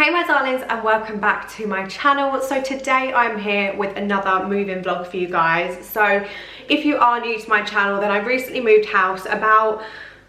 Hey my darlings, and welcome back to my channel. So today I'm here with another move-in vlog for you guys. So if you are new to my channel, then I recently moved house about,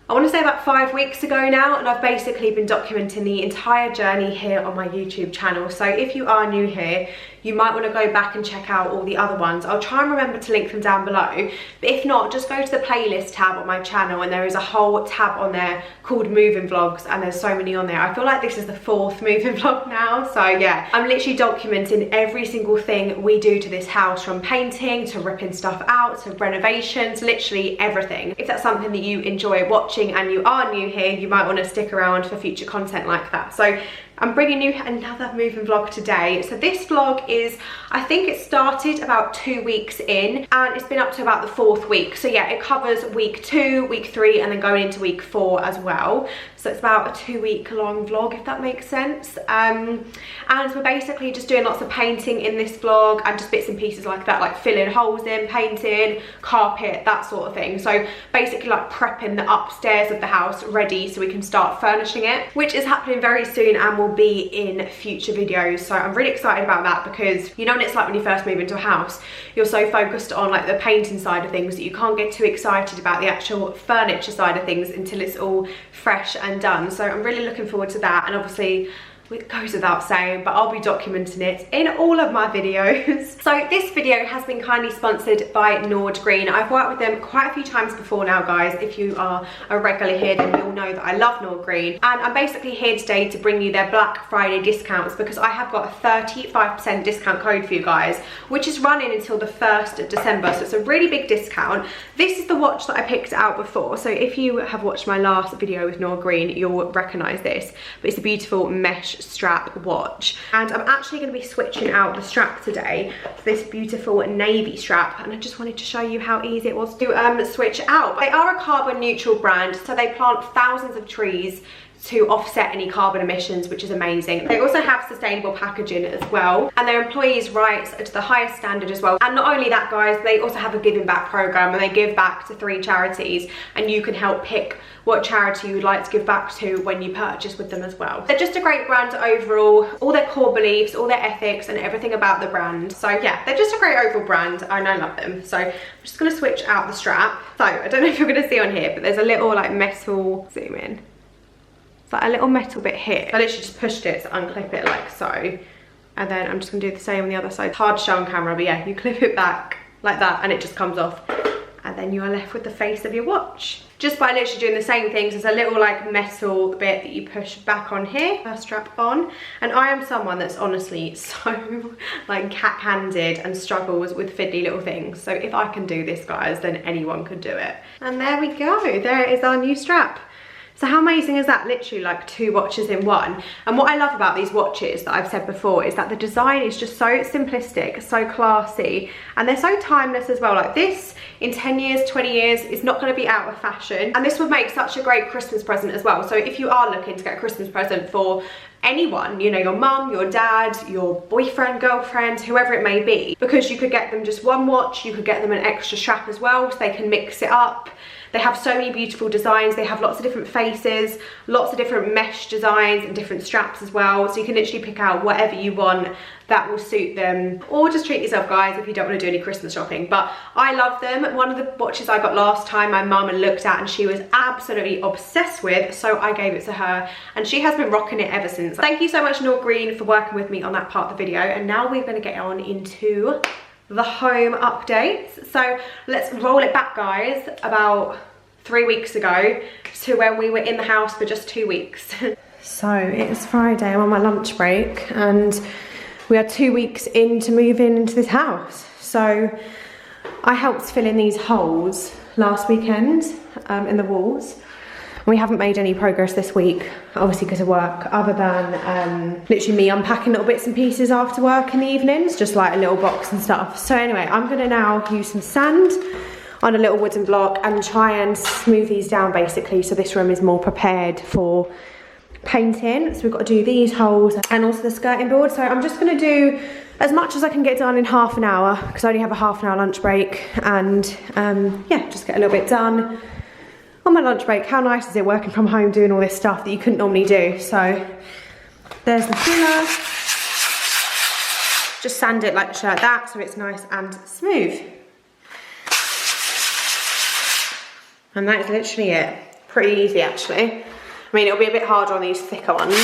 I want to say about 5 weeks ago now, and I've basically been documenting the entire journey here on my YouTube channel. So if you are new here, you might want to go back and check out all the other ones. I'll try and remember to link them down below, but if not, just go to the playlist tab on my channel and there is a whole tab on there called moving vlogs, and there's so many on there. I feel like this is the 4th moving vlog now, so yeah, I'm literally documenting every single thing we do to this house, from painting to ripping stuff out to renovations, literally everything. If that's something that you enjoy watching and you are new here, you might want to stick around for future content like that. So I'm bringing you another moving vlog today. So this vlog is, I think it started about 2 weeks in, and it's been up to about the 4th week. So yeah, it covers week 2, week 3, and then going into week 4 as well. So it's about a 2-week long vlog, if that makes sense. And we're basically just doing lots of painting in this vlog, and just bits and pieces like that, like filling holes in, painting, carpet, that sort of thing. So basically like prepping the upstairs of the house ready so we can start furnishing it, which is happening very soon and will be in future videos. So I'm really excited about that, because you know what it's like when you first move into a house, you're so focused on like the painting side of things that you can't get too excited about the actual furniture side of things until it's all fresh and done. So I'm really looking forward to that, and obviously it goes without saying, but I'll be documenting it in all of my videos. So this video has been kindly sponsored by Nordgreen. I've worked with them quite a few times before now, guys. If you are a regular here, then you'll know that I love Nordgreen. And I'm basically here today to bring you their Black Friday discounts, because I have got a 35% discount code for you guys, which is running until the 1st of December. So it's a really big discount. This is the watch that I picked out before. So if you have watched my last video with Nordgreen, you'll recognize this, but it's a beautiful mesh strap watch, and I'm actually going to be switching out the strap today for this beautiful navy strap, and I just wanted to show you how easy it was to switch out. They are a carbon neutral brand, so they plant thousands of trees to offset any carbon emissions, which is amazing. They also have sustainable packaging as well, and their employees' rights are to the highest standard as well. And not only that, guys, they also have a giving back program, and they give back to 3 charities, and you can help pick what charity you would like to give back to when you purchase with them as well. They're just a great brand overall, all their core beliefs, all their ethics, and everything about the brand. So yeah, they're just a great overall brand, and I love them. So I'm just gonna switch out the strap. So I don't know if you're gonna see on here, but there's a little like metal, zoom in. It's like a little metal bit here. I literally just pushed it to unclip it like so. And then I'm just gonna do the same on the other side. It's hard to show on camera, but yeah, you clip it back like that and it just comes off. And then you are left with the face of your watch. Just by literally doing the same things. There's a little like metal bit that you push back on here, strap on. And I am someone that's honestly so like cat-handed and struggles with fiddly little things. So if I can do this, guys, then anyone could do it. And there we go, there is our new strap. So how amazing is that? Literally like 2 watches in one. And what I love about these watches that I've said before is that the design is just so simplistic, so classy, and they're so timeless as well. Like this, in 10 years, 20 years, is not going to be out of fashion. And this would make such a great Christmas present as well. So if you are looking to get a Christmas present for anyone, you know, your mum, your dad, your boyfriend, girlfriend, whoever it may be, because you could get them just one watch, you could get them an extra strap as well, so they can mix it up. They have so many beautiful designs. They have lots of different faces, lots of different mesh designs and different straps as well. So you can literally pick out whatever you want that will suit them. Or just treat yourself, guys, if you don't want to do any Christmas shopping. But I love them. One of the watches I got last time, my mum looked at and she was absolutely obsessed with, so I gave it to her. And she has been rocking it ever since. Thank you so much, Nordgreen, for working with me on that part of the video. And now we're going to get on into the home updates. So let's roll it back, guys, about 3 weeks ago to when we were in the house for just 2 weeks. So it's Friday, I'm on my lunch break, and we are 2 weeks into moving into this house. So I helped fill in these holes last weekend in the walls. We haven't made any progress this week, obviously because of work, other than literally me unpacking little bits and pieces after work in the evenings, just like a little box and stuff. So anyway, I'm gonna now use some sand on a little wooden block and try and smooth these down basically, so this room is more prepared for painting. So we've got to do these holes and also the skirting board. So I'm just gonna do as much as I can get done in half an hour, because I only have a half an hour lunch break, and yeah, just get a little bit done on my lunch break. How nice is it working from home doing all this stuff that you couldn't normally do? So There's the filler. Just sand it like that so it's nice and smooth. And that is literally it. Pretty easy actually. I mean, it'll be a bit harder on these thicker ones.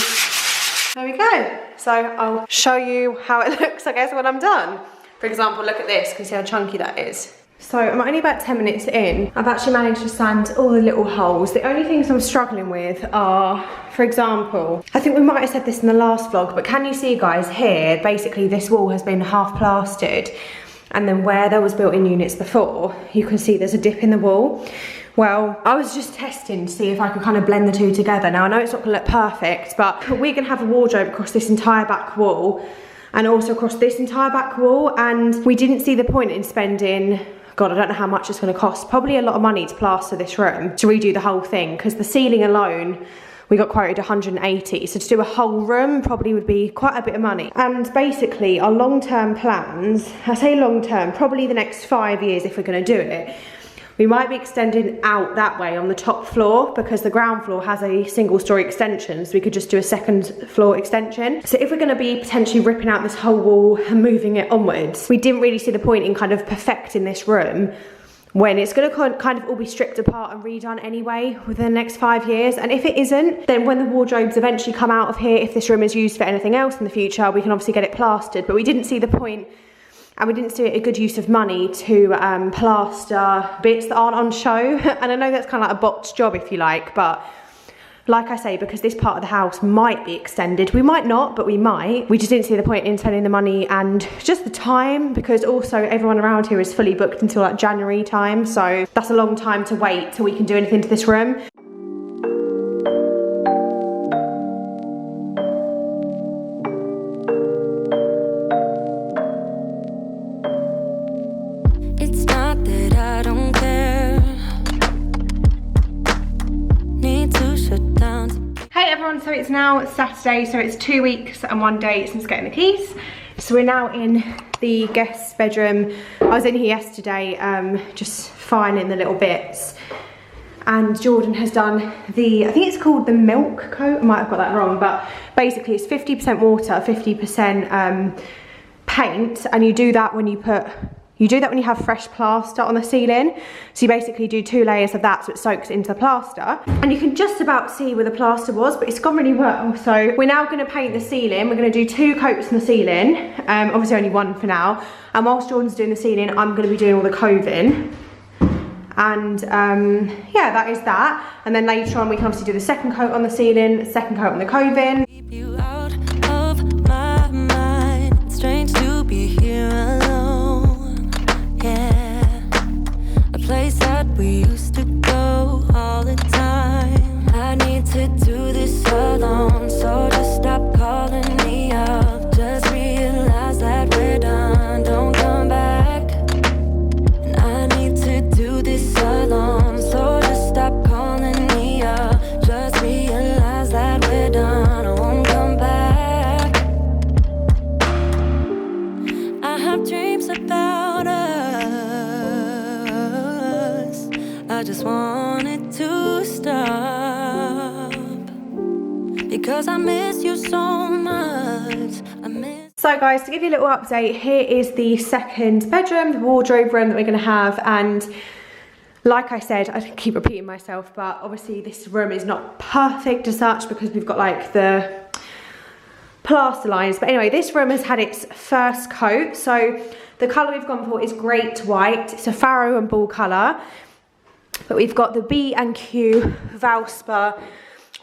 There we go. So I'll show you how it looks, I guess, when I'm done. For example, look at this. Can you see how chunky that is? So I'm only about 10 minutes in. I've actually managed to sand all the little holes. The only things I'm struggling with are, for example, I think we might have said this in the last vlog, but can you see, guys, here, basically this wall has been half plastered, and then where there was built-in units before, you can see there's a dip in the wall. Well, I was just testing to see if I could kind of blend the two together. Now, I know it's not gonna look perfect, but we're gonna have a wardrobe across this entire back wall and also across this entire back wall, and we didn't see the point in spending, God, I don't know how much it's gonna cost, probably a lot of money to plaster this room, to redo the whole thing, because the ceiling alone, we got quoted 180, so to do a whole room probably would be quite a bit of money. And basically our long-term plans, I say long-term, probably the next 5 years if we're gonna do it, we might be extending out that way on the top floor because the ground floor has a single story extension, so we could just do a second floor extension. So if we're gonna be potentially ripping out this whole wall and moving it onwards, we didn't really see the point in kind of perfecting this room when it's gonna kind of all be stripped apart and redone anyway within the next 5 years. And if it isn't, then when the wardrobes eventually come out of here, if this room is used for anything else in the future, we can obviously get it plastered. But we didn't see the point, and we didn't see a good use of money to plaster bits that aren't on show. And I know that's kind of like a botched job, if you like, but like I say, because this part of the house might be extended, we might not, but we might. We just didn't see the point in spending the money and just the time, because also everyone around here is fully booked until like January time. So that's a long time to wait till we can do anything to this room. So it's now Saturday, so it's 2 weeks and 1 day since getting the keys. So we're now in the guest bedroom. I was in here yesterday, just filing the little bits. And Jordan has done the, I think it's called the milk coat. I might have got that wrong, but basically it's 50% water, 50% paint, and you do that when you have fresh plaster on the ceiling. So you basically do 2 layers of that so it soaks into the plaster. And you can just about see where the plaster was, but it's gone really well. So we're now gonna paint the ceiling. We're gonna do 2 coats on the ceiling. Obviously only 1 for now. And whilst Jordan's doing the ceiling, I'm gonna be doing all the coving. And yeah, that is that. And then later on we can obviously do the second coat on the ceiling, second coat on the coving. Keep you out of my mind. It's strange to be here alone. Yeah, a place that we used to go all the time. I need to do this alone, so just stop calling me up. Just realize that we're done. Don't come back. And I need to do this alone, so just stop calling me up. Just realize that we're done. I won't come back. I have dreams about us. I just want it to stop, because I miss you so much. So guys, to give you a little update, here is the second bedroom, the wardrobe room that we're gonna have. And like I said, I keep repeating myself, but obviously this room is not perfect as such because we've got like the plaster lines. But anyway, this room has had its first coat. So the colour we've gone for is Great White. It's a farrow and bull colour. But we've got the B&Q Valspar. Well,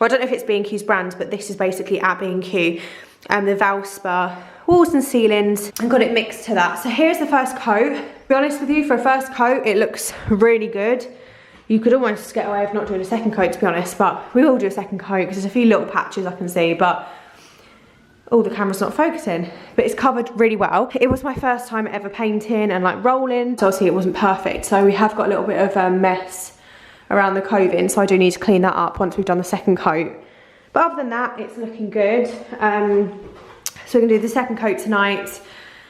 I don't know if it's B&Q's brand, but this is basically at B&Q. The Valspar walls and ceilings, and got it mixed to that. So here's the first coat. To be honest with you, for a first coat, it looks really good. You could almost get away with not doing a second coat, to be honest, but we will do a second coat because there's a few little patches I can see, but the camera's not focusing. But it's covered really well. It was my first time ever painting and like rolling, so obviously it wasn't perfect. So we have got a little bit of a mess around the coving, so I do need to clean that up once we've done the second coat. But other than that, it's looking good. So we're gonna do the second coat tonight,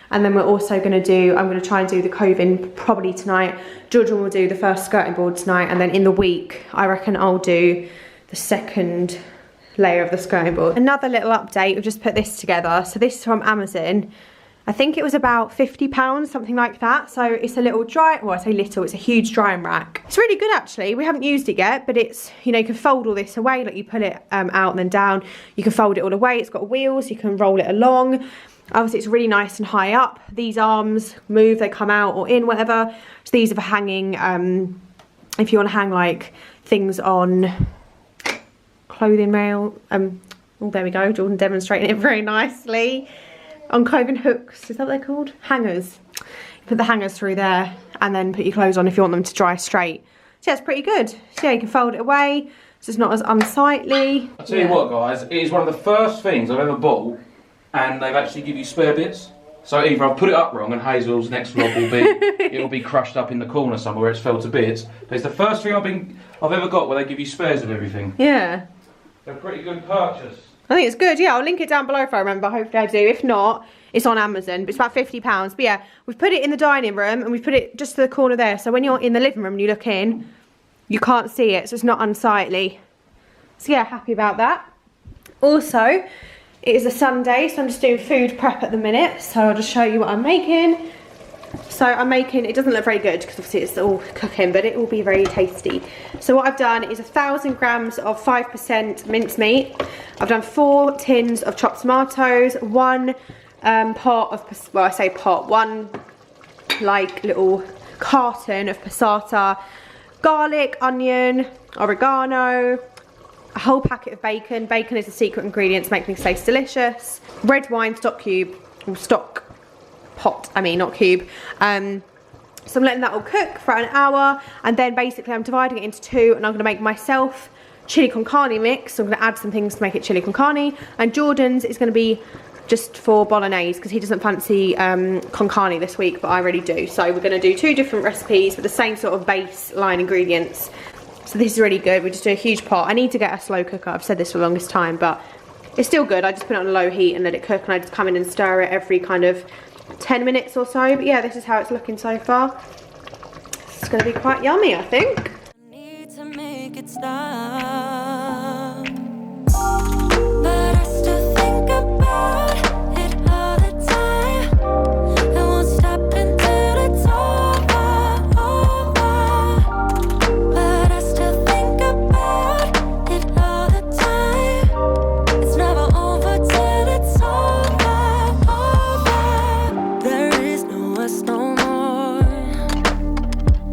and then we're also gonna do, I'm gonna try and do the coving probably tonight. Jordan will do the first skirting board tonight, and then in the week, I reckon I'll do the second layer of the skirting board. Another little update, we've just put this together. So this is from Amazon. I think it was about £50, something like that. So it's a little well, I say little, it's a huge drying rack. It's really good actually. We haven't used it yet, but it's, you know, you can fold all this away, like you pull it out and then down. You can fold it all away. It's got wheels, you can roll it along. Obviously it's really nice and high up. These arms move, they come out or in, whatever. So these are for hanging, if you want to hang like things on clothing rail. Oh, there we go, Jordan demonstrating it very nicely. On clothing hooks, is that what they're called? Hangers. You put the hangers through there and then put your clothes on if you want them to dry straight. So yeah, it's pretty good. So yeah, you can fold it away, so it's not as unsightly. I'll tell you what guys, it is one of the first things I've ever bought and they've actually give you spare bits. So either I've put it up wrong and Hazel's next vlog will be, it'll be crushed up in the corner somewhere where it's fell to bits. But it's the first thing I've ever got where they give you spares of everything. Yeah. They're a pretty good purchase. I think it's good, yeah, I'll link it down below if I remember, hopefully I do. If not, it's on Amazon, but it's about £50. But yeah, we've put it in the dining room and we've put it just to the corner there. So when you're in the living room and you look in, you can't see it, so it's not unsightly. So yeah, happy about that. Also, it is a Sunday, so I'm just doing food prep at the minute. So I'll just show you what I'm making. So I'm making, it doesn't look very good because obviously it's all cooking, but it will be very tasty. So what I've done is 1,000 grams of 5% mincemeat. I've done 4 tins of chopped tomatoes, 1 pot of, well I say pot, 1 like little carton of passata, garlic, onion, oregano, a whole packet of bacon. Bacon is a secret ingredient to make things taste delicious. Red wine stock cube, or stock pot, I mean, not cube. So I'm letting that all cook for an hour, and then basically I'm dividing it into 2, and I'm gonna make myself chili con carne mix. So I'm gonna add some things to make it chili con carne, and Jordan's is gonna be just for bolognese because he doesn't fancy con carne this week, but I really do. So we're gonna do 2 different recipes with the same sort of baseline ingredients. So this is really good. We just do a huge pot. I need to get a slow cooker. I've said this for the longest time, but it's still good. I just put it on low heat and let it cook, and I just come in and stir it every kind of 10 minutes or so. But yeah, this is how it's looking so far. It's gonna be quite yummy, I think. Need to make it stop, but I still think about it all the time. I won't stop until it's over, but I still think about it all the time. It's never over till it's over. There is no us no more.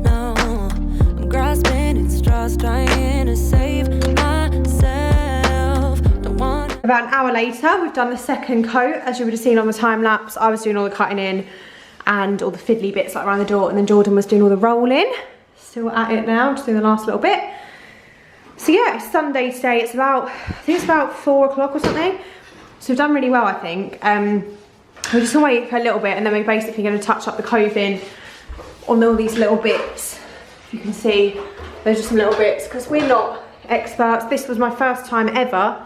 No, I'm grasping at straws, trying to save myself. Don't want. About an hour later, we've done the second coat. As you would have seen on the time lapse, I was doing all the cutting in and all the fiddly bits like around the door, and then Jordan was doing all the rolling. Still at it now, just doing the last little bit. So yeah, it's Sunday today. It's about, I think it's about 4 o'clock or something. So we've done really well, I think. We're just gonna wait for a little bit, and then we're basically gonna touch up the clothing on all these little bits. If you can see, there's just some little bits, because we're not experts. This was my first time ever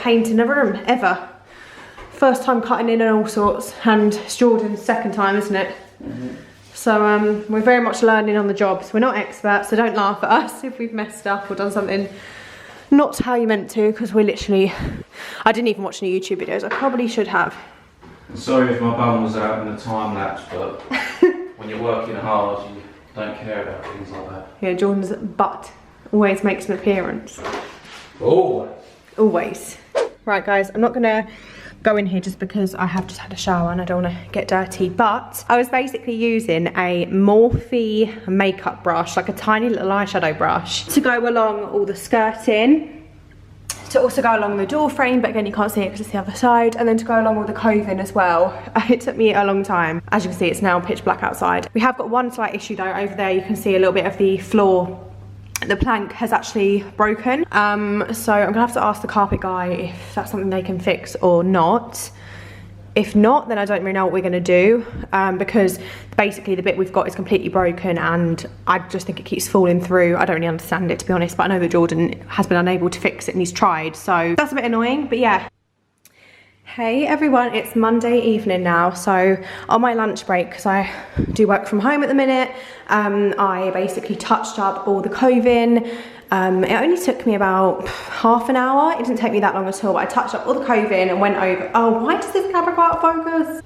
painting a room, ever. First time cutting in and all sorts, and it's Jordan's second time, isn't it? Mm-hmm. So we're very much learning on the job. So we're not experts, so don't laugh at us if we've messed up or done something not how you meant to, because we're literally, I didn't even watch any YouTube videos. I probably should have. Sorry if my bum was out in the time lapse, but when you're working hard, you don't care about things like that. Yeah, Jordan's butt always makes an appearance. Oh. Always. Right guys, I'm not gonna go in here just because I have just had a shower and I don't want to get dirty, but I was basically using a Morphe makeup brush, like a tiny little eyeshadow brush, to go along all the skirting, to also go along the door frame, but again you can't see it because it's the other side, and then to go along all the clothing as well. It took me a long time. As you can see, it's now pitch black outside. We have got one slight issue though. Over there you can see a little bit of the floor. The plank has actually broken, so I'm gonna have to ask the carpet guy if that's something they can fix or not. If not, then I don't really know what we're gonna do, because basically the bit we've got is completely broken and I just think it keeps falling through. I don't really understand it, to be honest, but I know that Jordan has been unable to fix it and he's tried, so that's a bit annoying, but yeah. Hey everyone, it's Monday evening now, so on my lunch break, because I do work from home at the minute, I basically touched up all the clothing, It only took me about half an hour. It didn't take me that long at all, but I touched up all the coving and went over. Oh, why does this camera go out of focus?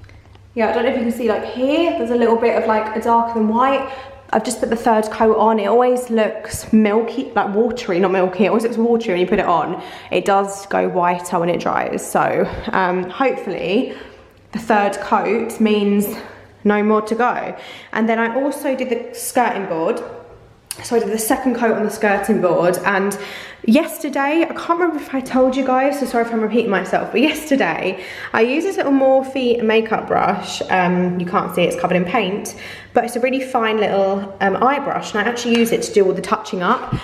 Yeah, I don't know if you can see, like here, there's a little bit of like a darker than white. I've just put the third coat on. It always looks milky, like watery, not milky. It always looks watery when you put it on. It does go whiter when it dries. So hopefully the third coat means no more to go. And then I also did the skirting board. So I did the second coat on the skirting board, and yesterday, I can't remember if I told you guys, so sorry if I'm repeating myself, but yesterday I used this little Morphe makeup brush. You can't see it's covered in paint, but it's a really fine little eye brush, and I actually use it to do all the touching up.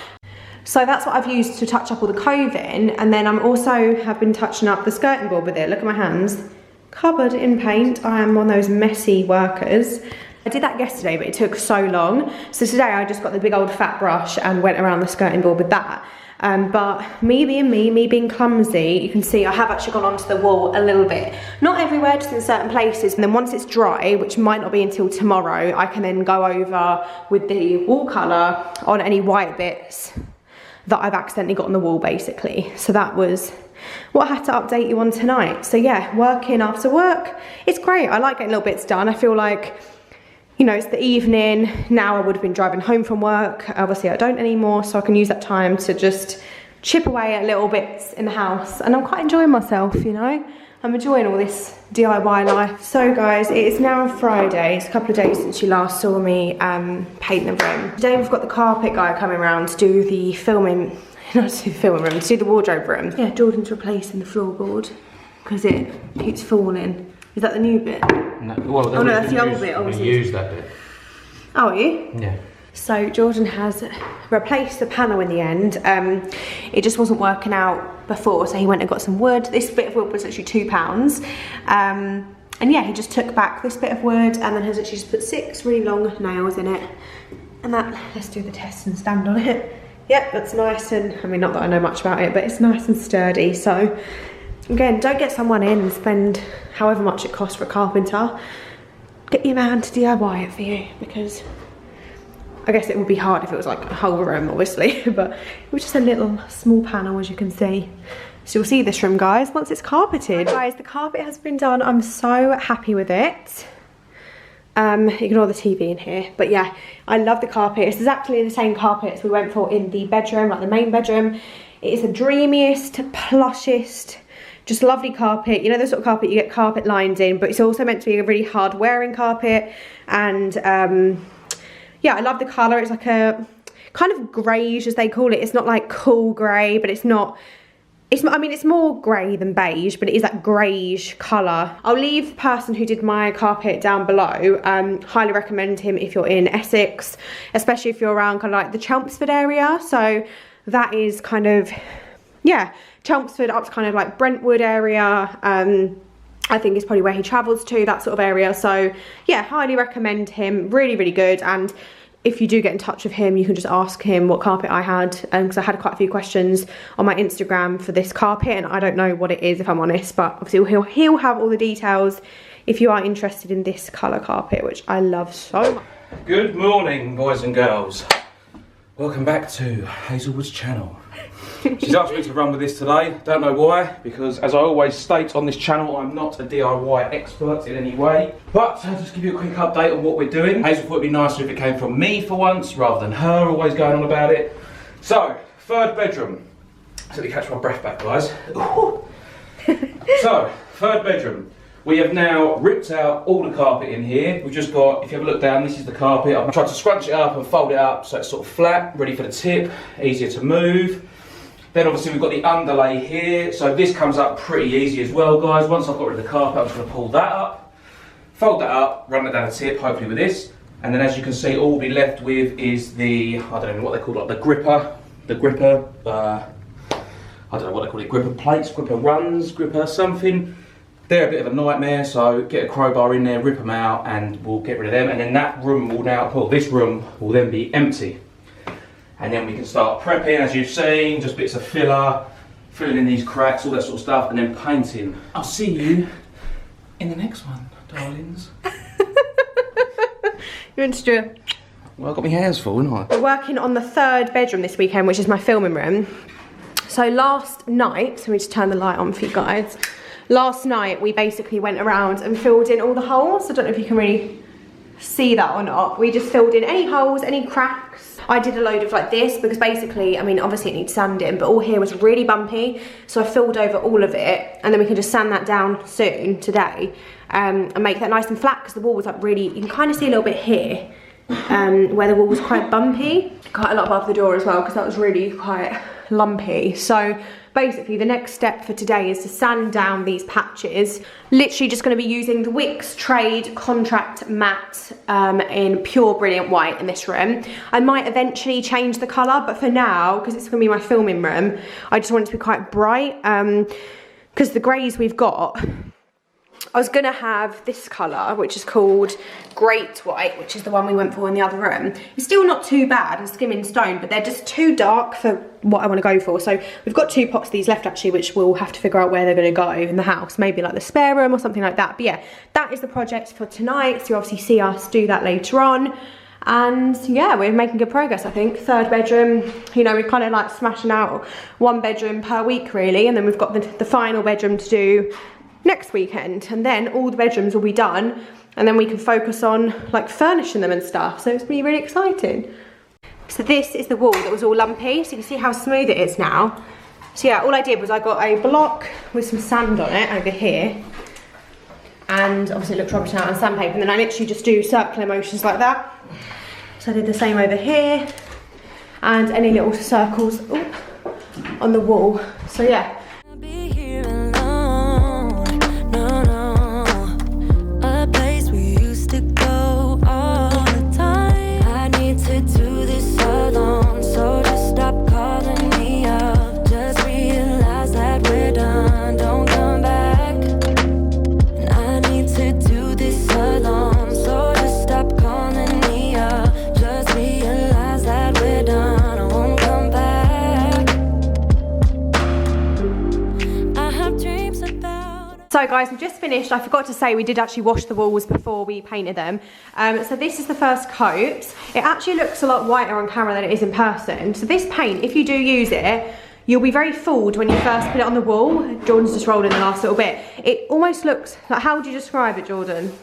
So that's what I've used to touch up all the coving, and then I'm also have been touching up the skirting board with it. Look at my hands, covered in paint. I am one of those messy workers. I did that yesterday, but it took so long. So today I just got the big old fat brush and went around the skirting board with that. But me being clumsy, you can see I have actually gone onto the wall a little bit. Not everywhere, just in certain places. And then once it's dry, which might not be until tomorrow, I can then go over with the wall colour on any white bits that I've accidentally got on the wall, basically. So that was what I had to update you on tonight. So yeah, working after work, it's great. I like getting little bits done. I feel like, you know, it's the evening. Now I would have been driving home from work. Obviously I don't anymore, so I can use that time to just chip away at little bits in the house. And I'm quite enjoying myself, you know. I'm enjoying all this DIY life. So guys, it is now Friday. It's a couple of days since you last saw me paint the room. Today we've got the carpet guy coming around to do the filming, not to do the filming room, to do the wardrobe room. Yeah, Jordan's replacing the floorboard because it keeps falling. Is that the new bit? No, well, oh no, that's the old bit. Obviously, we use that bit. Oh, are you? Yeah. So Jordan has replaced the panel in the end. It just wasn't working out before, so he went and got some wood. This bit of wood was actually £2. And yeah, he just took back this bit of wood and then has actually just put 6 really long nails in it. And that, let's do the test and stand on it. Yep, that's nice, and I mean, not that I know much about it, but it's nice and sturdy. So again, don't get someone in and spend however much it costs for a carpenter. Get your man to DIY it for you, because I guess it would be hard if it was like a whole room, obviously, but it was just a little small panel, as you can see. So you'll see this room, guys, once it's carpeted. Guys, the carpet has been done. I'm so happy with it. Ignore the TV in here, but yeah, I love the carpet. It's exactly the same carpet as we went for in the bedroom, like the main bedroom. It is the dreamiest, plushest, just lovely carpet. You know the sort of carpet you get carpet lined in, but it's also meant to be a really hard wearing carpet. And yeah, I love the colour. It's like a kind of greyish, as they call it. It's not like cool grey, but it's not, I mean, it's more grey than beige, but it is that greyish colour. I'll leave the person who did my carpet down below. Highly recommend him if you're in Essex, especially if you're around kind of like the Chelmsford area. So that is kind of, yeah, Chelmsford up to kind of like Brentwood area. I think is probably where he travels to, that sort of area. So yeah, highly recommend him. Really, really good. And if you do get in touch with him, you can just ask him what carpet I had, because I had quite a few questions on my Instagram for this carpet, and I don't know what it is, if I'm honest, but obviously he'll have all the details if you are interested in this colour carpet, which I love so much. Good morning, boys and girls. Welcome back to Hazelwood's channel. She's asked me to run with this today. Don't know why, because as I always state on this channel, I'm not a DIY expert in any way. But I'll just give you a quick update on what we're doing. Hazel thought it'd be nicer if it came from me for once, rather than her always going on about it. So, third bedroom. Let me catch my breath back, guys. So, third bedroom. We have now ripped out all the carpet in here. We've just got, if you have a look down, this is the carpet. I've tried to scrunch it up and fold it up so it's sort of flat, ready for the tip, easier to move. Then obviously we've got the underlay here, so this comes up pretty easy as well, guys. Once I've got rid of the carpet, I'm just going to pull that up, fold that up, run it down the tip, hopefully with this. And then as you can see, all we'll be left with is the, I don't know what they call it, like the gripper, I don't know what they call it, gripper plates, gripper runs, gripper something. They're a bit of a nightmare, so get a crowbar in there, rip them out, and we'll get rid of them. And then that room will now, well, this room will then be empty. And then we can start prepping, as you've seen, just bits of filler, filling in these cracks, all that sort of stuff, and then painting. I'll see you in the next one, darlings. You want to do Well, I've got my hands full, haven't I? We're working on the 3rd bedroom this weekend, which is my filming room. So last night, let me just turn the light on for you guys. Last night, we basically went around and filled in all the holes. I don't know if you can really see that or not. We just filled in any holes, any cracks. I did a load of like this because basically, I mean, obviously it needs sanding, but all here was really bumpy. So I filled over all of it, and then we can just sand that down soon, today, and make that nice and flat, because the wall was like really, you can kind of see a little bit here, where the wall was quite bumpy. Quite a lot above the door as well, because that was really quite lumpy. So basically the next step for today is to sand down these patches. Literally just going to be using the Wix Trade Contract Matte in pure brilliant white in this room. I might eventually change the colour, but for now, because it's going to be my filming room, I just want it to be quite bright, because the greys we've got, I was going to have this colour, which is called Great White, which is the one we went for in the other room. It's still not too bad and skimming stone, but they're just too dark for what I want to go for. So we've got 2 pots of these left actually, which we'll have to figure out where they're going to go in the house. Maybe like the spare room or something like that. But yeah, that is the project for tonight. So you obviously see us do that later on. And yeah, we're making good progress, I think. 3rd bedroom, you know, we're kind of like smashing out 1 bedroom per week really. And then we've got the final bedroom to do next weekend, and then all the bedrooms will be done, and then we can focus on like furnishing them and stuff. So it's gonna be really exciting. So this is the wall that was all lumpy, so you can see how smooth it is now. So yeah, all I did was I got a block with some sand on it over here, and obviously it looks rubbish now on sandpaper, and then I literally just do circular motions like that. So I did the same over here, and any little circles on the wall. So yeah. So guys, we've just finished. I forgot to say we did actually wash the walls before we painted them. So this is the first coat. It actually looks a lot whiter on camera than it is in person. So this paint, if you do use it, you'll be very fooled when you first put it on the wall. Jordan's just rolled in the last little bit. It almost looks like, how would you describe it, Jordan?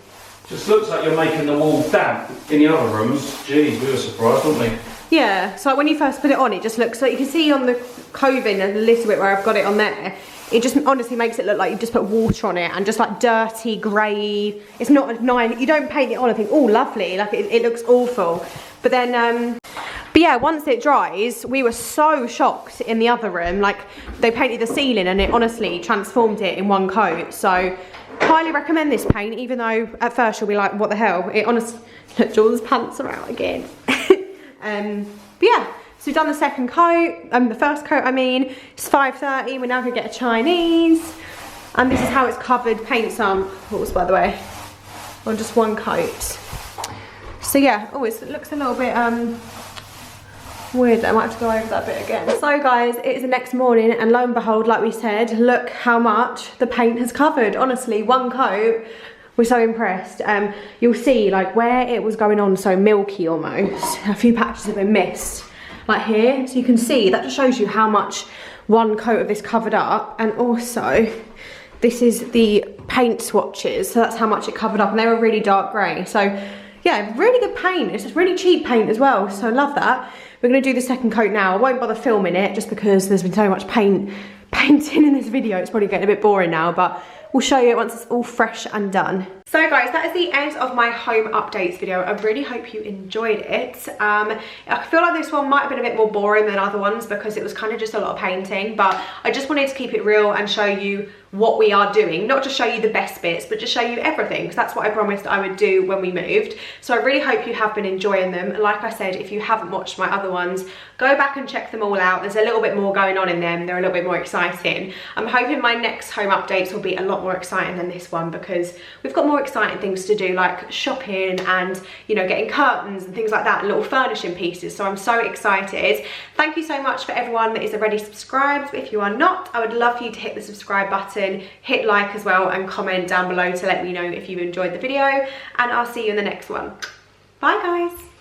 Just looks like you're making the wall damp in the other rooms. Jeez, we were surprised, weren't we? Yeah, so like when you first put it on, it just looks like, you can see on the coving a little bit where I've got it on there, it just honestly makes it look like you just put water on it, and just like dirty, grey. It's not a nice, you don't paint it on and think, oh lovely, like it looks awful. But then, but yeah, once it dries, we were so shocked in the other room, like they painted the ceiling and it honestly transformed it in 1 coat. So highly recommend this paint, even though at first you'll be like, what the hell? It honestly, look, Jordan's pants are out again. But yeah, so we've done the second coat, the first coat I mean. It's 5:30, we're now gonna get a Chinese. And this is how it's covered, paint samples by the way, on just 1 coat. So yeah, oh, it looks a little bit weird. I might have to go over that bit again. So guys, it is the next morning, and lo and behold, like we said, look how much the paint has covered. Honestly, 1 coat. We're so impressed. You'll see like where it was going on so milky almost, a few patches have been missed, like here. So you can see, that just shows you how much 1 coat of this covered up. And also, this is the paint swatches, so that's how much it covered up, and they were really dark grey. So yeah, really good paint. It's just really cheap paint as well, so I love that. We're gonna do the second coat now. I won't bother filming it just because there's been so much painting in this video. It's probably getting a bit boring now, but we'll show you it once it's all fresh and done. So guys, that is the end of my home updates video. I really hope you enjoyed it. I feel like this one might have been a bit more boring than other ones because it was kind of just a lot of painting, but I just wanted to keep it real and show you what we are doing, not just show you the best bits, but just show you everything, because that's what I promised I would do when we moved. So I really hope you have been enjoying them. Like I said, if you haven't watched my other ones, go back and check them all out. There's a little bit more going on in them. They're a little bit more exciting. I'm hoping my next home updates will be a lot more exciting than this one, because we've got more exciting things to do, like shopping and, you know, getting curtains and things like that, and little furnishing pieces. So I'm so excited. Thank you so much for everyone that is already subscribed. If you are not, I would love for you to hit the subscribe button, hit like as well, and comment down below to let me know if you enjoyed the video, and I'll see you in the next one. Bye guys.